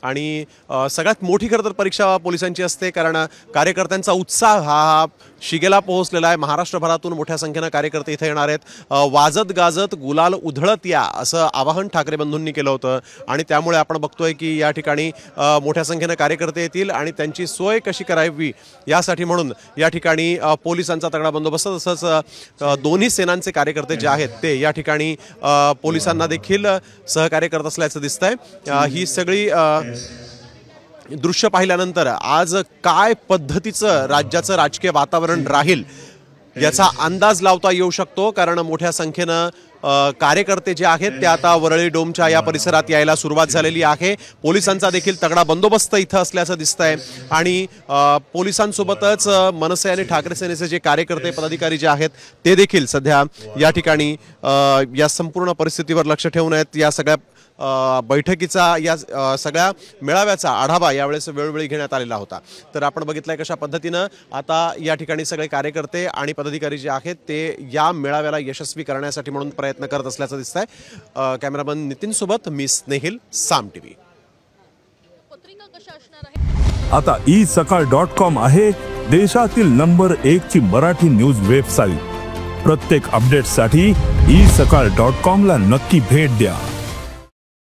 आणि सगळ्यात मोठी खरं तर परीक्षा पोलिसांची असते, कारण कार्यकर्त्यांचा उत्साह हा शिगेला पोहोचलेला आहे। महाराष्ट्रभरातून मोठ्या संख्येने कार्यकर्ते इथे येणार आहेत। वाजत गाजत गुलाल उधळत या असं आवाहन ठाकरे बंधूंनी केलं होतं आणि त्यामुळे आपण बघतोय की या ठिकाणी मोठ्या संख्येने कार्यकर्ते येतील आणि त्यांची सोय कशी करावी यासाठी म्हणून या ठिकाणी पोलिसांचा तगडा बंदोबस्त, तसंच दोन्ही सेनांचे कार्यकर्ते जे आहेत ते या ठिकाणी पोलिसांना देखील सहकार्य करत असल्याचं दिसतंय। ही सगळी दृश्य पाहिल्यानंतर आज काय पद्धतीचं राज्याचं राजकीय वातावरण राहील याचा अंदाज लावता येऊ शकतो, कारण मोठ्या संख्येनं कार्यकर्ते जे आहेत ते आता वरळी डोमच्या या परिसरात यायला सुरुवात झालेली आहे। पोलिसांचा देखील तगडा बंदोबस्त इथं असल्याचं दिसतंय आणि पोलिसांसोबतच मनसे आणि ठाकरे सेनेचे जे कार्यकर्ते पदाधिकारी जे आहेत ते देखील सध्या या ठिकाणी या संपूर्ण परिस्थितीवर लक्ष ठेवून आहेत। या सगळ्या बैठकीचा या सगळ्या मेळाव्याचा आढावा यावेळेस वेळोवेळी घेण्यात आलेला होता। तर आपण बघितलंय कशा पद्धतीनं आता या ठिकाणी सगळे कार्यकर्ते आणि पदाधिकारी जे आहेत ते या मेळाव्याला यशस्वी करण्यासाठी म्हणून प्रयत्न करत असल्याचं दिसतंय। कॅमेरामन नितीन सोबत मी स्नेहिल, साम टीव्ही। आता isakal.com आहे देशातील नंबर 1 ची मराठी न्यूज वेबसाईट। प्रत्येक अपडेटसाठी isakal.com ला नक्की भेट द्या।